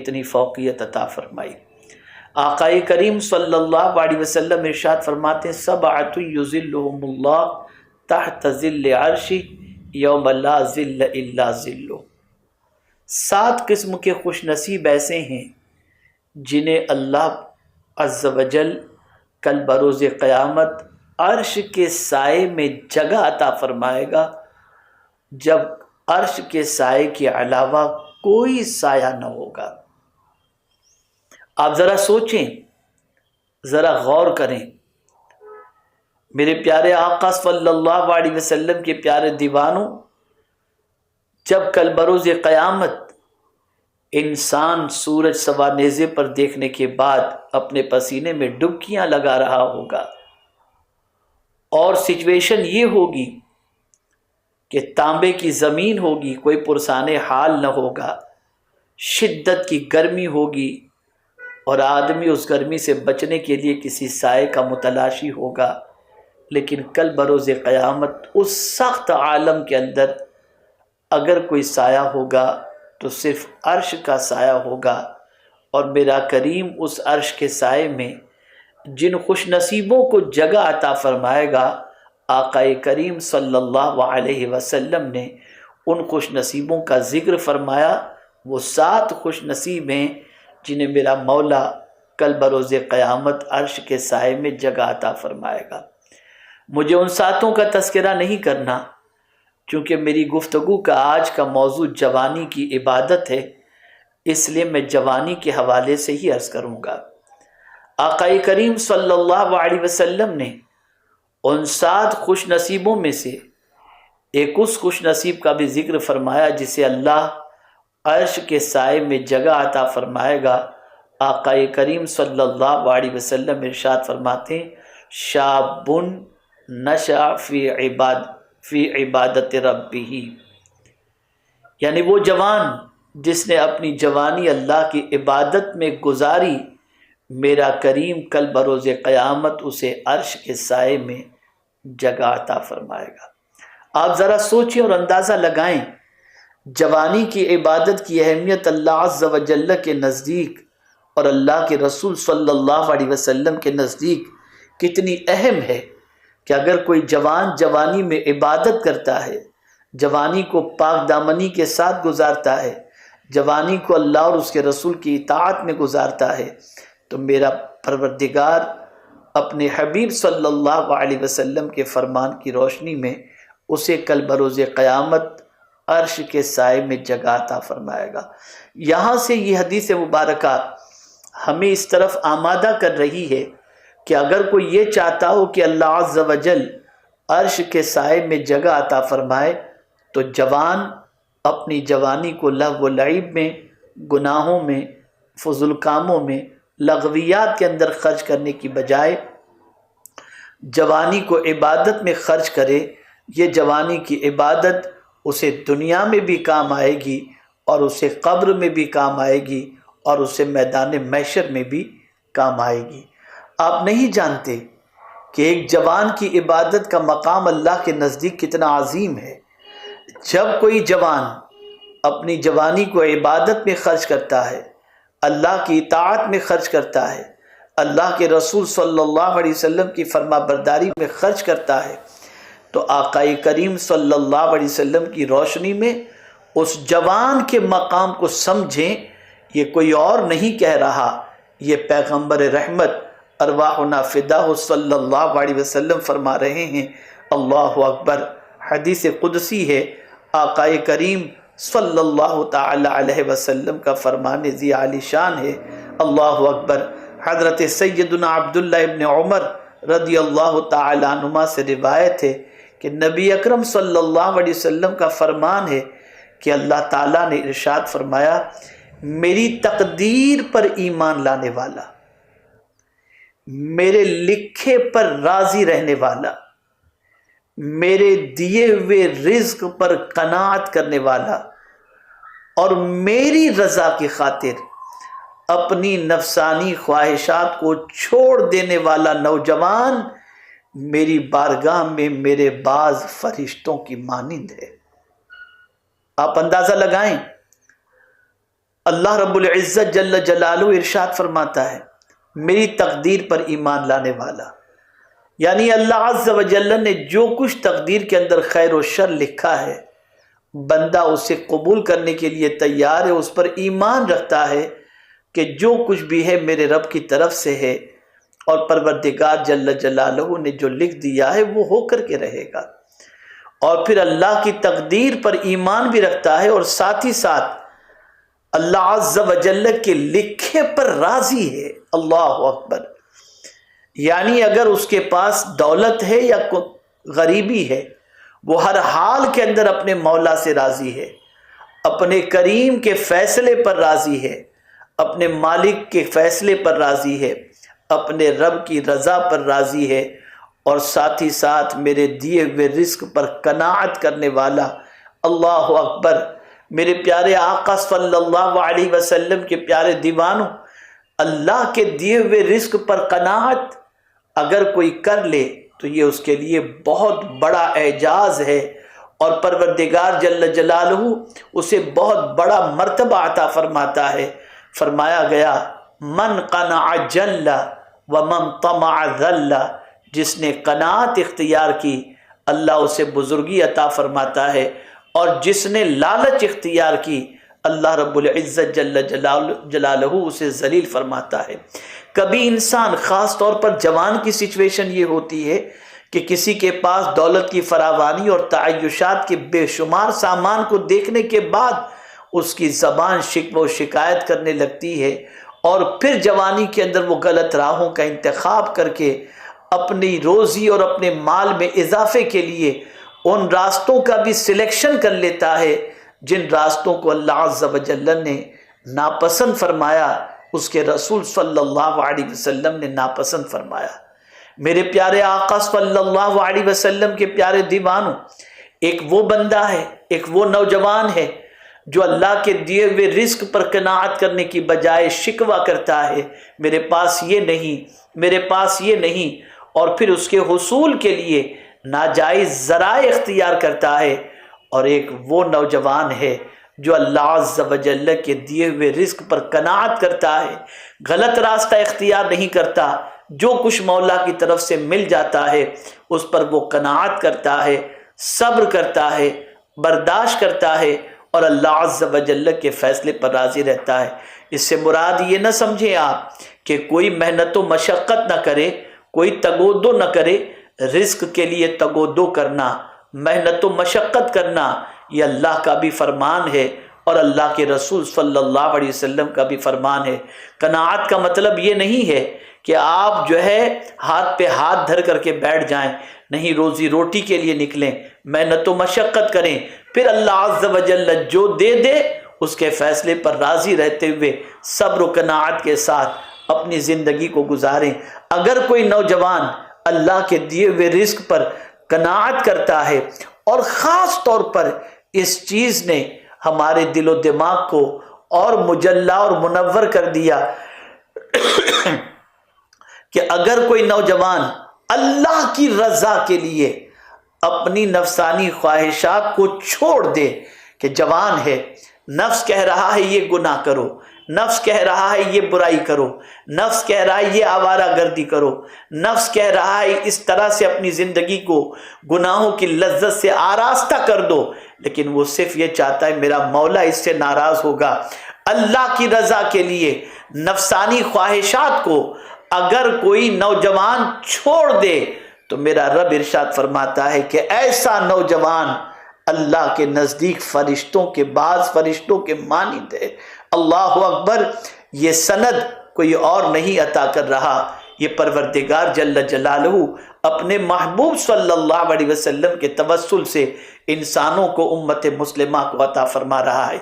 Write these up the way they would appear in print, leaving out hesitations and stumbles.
کتنی فوقیت عطا فرمائی۔ آقا کریم صلی اللہ علیہ وسلم ارشاد فرماتے ہیں سبعۃ یظلھم اللہ تحت ظل عرشہ یوم لا ظل الا ظلہ، 7 قسم کے خوش نصیب ایسے ہیں جنہیں اللہ عز وجل کل بروز قیامت عرش کے سائے میں جگہ عطا فرمائے گا، جب عرش کے سائے کے علاوہ کوئی سایہ نہ ہوگا۔ آپ ذرا سوچیں، ذرا غور کریں، میرے پیارے آقا صلی اللہ علیہ وسلم کے پیارے دیوانوں، جب کل بروز قیامت انسان سورج سوا نیزے پر دیکھنے کے بعد اپنے پسینے میں ڈبکیاں لگا رہا ہوگا، اور سچویشن یہ ہوگی کہ تانبے کی زمین ہوگی، کوئی پرسان حال نہ ہوگا، شدت کی گرمی ہوگی، اور آدمی اس گرمی سے بچنے کے لیے کسی سائے کا متلاشی ہوگا۔ لیکن کل بروز قیامت اس سخت عالم کے اندر اگر کوئی سایہ ہوگا تو صرف عرش کا سایہ ہوگا، اور میرا کریم اس عرش کے سائے میں جن خوش نصیبوں کو جگہ عطا فرمائے گا، آقا کریم صلی اللہ علیہ وسلم نے ان خوش نصیبوں کا ذکر فرمایا۔ وہ 7 خوش نصیب ہیں جنہیں میرا مولا کل بروز قیامت عرش کے سائے میں جگہ عطا فرمائے گا۔ مجھے ان 7 کا تذکرہ نہیں کرنا، چونکہ میری گفتگو کا آج کا موضوع جوانی کی عبادت ہے، اس لیے میں جوانی کے حوالے سے ہی عرض کروں گا۔ آقا کریم صلی اللہ علیہ وسلم نے ان 7 خوش نصیبوں میں سے ایک اس خوش نصیب کا بھی ذکر فرمایا جسے اللہ عرش کے سائے میں جگہ عطا فرمائے گا۔ آقا کریم صلی اللہ علیہ وسلم ارشاد فرماتے ہیں شاب نشأ فی عبادت ربہ، یعنی وہ جوان جس نے اپنی جوانی اللہ کی عبادت میں گزاری، میرا کریم کل بروز قیامت اسے عرش کے سائے میں جگہ عطا فرمائے گا۔ آپ ذرا سوچیں اور اندازہ لگائیں جوانی کی عبادت کی اہمیت اللہ عز و جل کے نزدیک اور اللہ کے رسول صلی اللہ علیہ وسلم کے نزدیک کتنی اہم ہے، کہ اگر کوئی جوان جوانی میں عبادت کرتا ہے، جوانی کو پاک دامنی کے ساتھ گزارتا ہے، جوانی کو اللہ اور اس کے رسول کی اطاعت میں گزارتا ہے، تو میرا پروردگار اپنے حبیب صلی اللہ علیہ وسلم کے فرمان کی روشنی میں اسے کل بروز قیامت عرش کے سائے میں جگہ عطا فرمائے گا۔ یہاں سے یہ حدیث مبارکہ ہمیں اس طرف آمادہ کر رہی ہے کہ اگر کوئی یہ چاہتا ہو کہ اللہ عز و جل عرش کے سائے میں جگہ عطا فرمائے، تو جوان اپنی جوانی کو لغو و لعب میں، گناہوں میں، فضول کاموں میں، لغویات کے اندر خرچ کرنے کی بجائے جوانی کو عبادت میں خرچ کرے۔ یہ جوانی کی عبادت اسے دنیا میں بھی کام آئے گی، اور اسے قبر میں بھی کام آئے گی، اور اسے میدان محشر میں بھی کام آئے گی۔ آپ نہیں جانتے کہ ایک جوان کی عبادت کا مقام اللہ کے نزدیک کتنا عظیم ہے۔ جب کوئی جوان اپنی جوانی کو عبادت میں خرچ کرتا ہے، اللہ کی اطاعت میں خرچ کرتا ہے، اللہ کے رسول صلی اللہ علیہ وسلم کی فرما برداری میں خرچ کرتا ہے، تو آقا کریم صلی اللہ علیہ وسلم کی روشنی میں اس جوان کے مقام کو سمجھیں۔ یہ کوئی اور نہیں کہہ رہا، یہ پیغمبر رحمت ارواحنا فداہ صلی اللہ علیہ وسلم فرما رہے ہیں۔ اللہ اکبر، حدیث قدسی ہے، آقا کریم صلی اللہ تعالی علیہ وسلم کا فرمان ذی عالی شان ہے۔ اللہ اکبر، حضرت سیدنا عبداللہ ابن عمر رضی اللہ تعالی عنہما سے روایت ہے کہ نبی اکرم صلی اللہ علیہ وسلم کا فرمان ہے کہ اللہ تعالیٰ نے ارشاد فرمایا میری تقدیر پر ایمان لانے والا، میرے لکھے پر راضی رہنے والا، میرے دیے ہوئے رزق پر قناعت کرنے والا، اور میری رضا کی خاطر اپنی نفسانی خواہشات کو چھوڑ دینے والا نوجوان میری بارگاہ میں میرے بعض فرشتوں کی مانند ہے۔ آپ اندازہ لگائیں، اللہ رب العزت جل جلالہ ارشاد فرماتا ہے میری تقدیر پر ایمان لانے والا، یعنی اللہ عز و جل نے جو کچھ تقدیر کے اندر خیر و شر لکھا ہے بندہ اسے قبول کرنے کے لیے تیار ہے، اس پر ایمان رکھتا ہے کہ جو کچھ بھی ہے میرے رب کی طرف سے ہے اور پروردگار جل جلالہ نے جو لکھ دیا ہے وہ ہو کر کے رہے گا، اور پھر اللہ کی تقدیر پر ایمان بھی رکھتا ہے اور ساتھ ہی ساتھ اللہ عز و جل کے لکھے پر راضی ہے۔ اللہ اکبر! یعنی اگر اس کے پاس دولت ہے یا غریبی ہے، وہ ہر حال کے اندر اپنے مولا سے راضی ہے، اپنے کریم کے فیصلے پر راضی ہے، اپنے مالک کے فیصلے پر راضی ہے، اپنے رب کی رضا پر راضی ہے، اور ساتھ ہی ساتھ میرے دیے ہوئے رزق پر قناعت کرنے والا۔ اللہ اکبر! میرے پیارے آقا صلی اللہ علیہ وسلم کے پیارے دیوانوں، اللہ کے دیے ہوئے رزق پر قناعت اگر کوئی کر لے تو یہ اس کے لیے بہت بڑا اعجاز ہے، اور پروردگار جل جلالہ اسے بہت بڑا مرتبہ عطا فرماتا ہے۔ فرمایا گیا من قنع جل ومن طمع ذل، جس نے قناعت اختیار کی اللہ اسے بزرگی عطا فرماتا ہے، اور جس نے لالچ اختیار کی اللہ رب العزت جل جلالہ اسے ذلیل فرماتا ہے۔ کبھی انسان، خاص طور پر جوان کی سچویشن یہ ہوتی ہے کہ کسی کے پاس دولت کی فراوانی اور تعیشات کے بے شمار سامان کو دیکھنے کے بعد اس کی زبان شکوہ و شکایت کرنے لگتی ہے، اور پھر جوانی کے اندر وہ غلط راہوں کا انتخاب کر کے اپنی روزی اور اپنے مال میں اضافے کے لیے ان راستوں کا بھی سلیکشن کر لیتا ہے جن راستوں کو اللہ عز و جل نے ناپسند فرمایا، اس کے رسول صلی اللہ علیہ وسلم نے ناپسند فرمایا۔ میرے پیارے آقا صلی اللہ علیہ وسلم کے پیارے دیوانوں، ایک وہ بندہ ہے، ایک وہ نوجوان ہے جو اللہ کے دیے ہوئے رزق پر قناعت کرنے کی بجائے شکوہ کرتا ہے میرے پاس یہ نہیں، میرے پاس یہ نہیں، اور پھر اس کے حصول کے لیے ناجائز ذرائع اختیار کرتا ہے۔ اور ایک وہ نوجوان ہے جو اللہ عز و جل کے دیے ہوئے رزق پر قناعت کرتا ہے، غلط راستہ اختیار نہیں کرتا، جو کچھ مولا کی طرف سے مل جاتا ہے اس پر وہ قناعت کرتا ہے، صبر کرتا ہے، برداشت کرتا ہے، اور اللہ عز و جل کے فیصلے پر راضی رہتا ہے۔ اس سے مراد یہ نہ سمجھیں آپ کہ کوئی محنت و مشقت نہ کرے، کوئی تگودو نہ کرے۔ رزق کے لیے تگودو کرنا، محنت و مشقت کرنا، یہ اللہ کا بھی فرمان ہے اور اللہ کے رسول صلی اللہ علیہ وسلم کا بھی فرمان ہے۔ قناعت کا مطلب یہ نہیں ہے کہ آپ جو ہے ہاتھ پہ ہاتھ دھر کر کے بیٹھ جائیں، نہیں، روزی روٹی کے لیے نکلیں، محنت و مشقت کریں، پھر اللہ عز و جل جو دے دے اس کے فیصلے پر راضی رہتے ہوئے صبر و قناعت کے ساتھ اپنی زندگی کو گزاریں۔ اگر کوئی نوجوان اللہ کے دیے ہوئے رزق پر قناعت کرتا ہے، اور خاص طور پر اس چیز نے ہمارے دل و دماغ کو اور مجلہ اور منور کر دیا کہ اگر کوئی نوجوان اللہ کی رضا کے لیے اپنی نفسانی خواہشات کو چھوڑ دے، کہ جوان ہے، نفس کہہ رہا ہے یہ گناہ کرو، نفس کہہ رہا ہے یہ برائی کرو، نفس کہہ رہا ہے یہ آوارہ گردی کرو، نفس کہہ رہا ہے اس طرح سے اپنی زندگی کو گناہوں کی لذت سے آراستہ کر دو، لیکن وہ صرف یہ چاہتا ہے میرا مولا اس سے ناراض ہوگا۔ اللہ کی رضا کے لیے نفسانی خواہشات کو اگر کوئی نوجوان چھوڑ دے تو میرا رب ارشاد فرماتا ہے کہ ایسا نوجوان اللہ کے نزدیک فرشتوں کے بعض فرشتوں کے مانند ہے۔ اللہ اکبر! یہ سند کوئی اور نہیں عطا کر رہا، یہ پروردگار جل جلالہ اپنے محبوب صلی اللہ علیہ وسلم کے توسل سے انسانوں کو، امت مسلمہ کو عطا فرما رہا ہے۔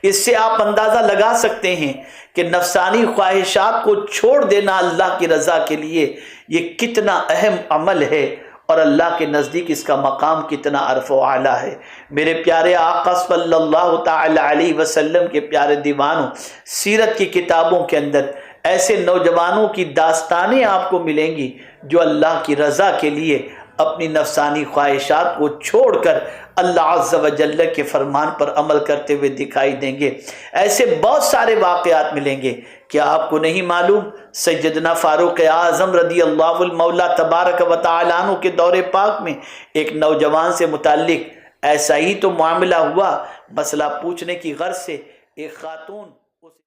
اس سے آپ اندازہ لگا سکتے ہیں کہ نفسانی خواہشات کو چھوڑ دینا اللہ کی رضا کے لیے یہ کتنا اہم عمل ہے، اور اللہ کے نزدیک اس کا مقام کتنا عرف و اعلیٰ ہے۔ میرے پیارے آقا صلی اللہ تعالی علیہ وسلم کے پیارے دیوانوں، سیرت کی کتابوں کے اندر ایسے نوجوانوں کی داستانیں آپ کو ملیں گی جو اللہ کی رضا کے لیے اپنی نفسانی خواہشات کو چھوڑ کر اللہ عز و جل کے فرمان پر عمل کرتے ہوئے دکھائی دیں گے۔ ایسے بہت سارے واقعات ملیں گے۔ کیا آپ کو نہیں معلوم سیدنا فاروق اعظم رضی اللہ المولا تبارک و تعالیٰ عنہ کے دور پاک میں ایک نوجوان سے متعلق ایسا ہی تو معاملہ ہوا۔ مسئلہ پوچھنے کی غرض سے ایک خاتون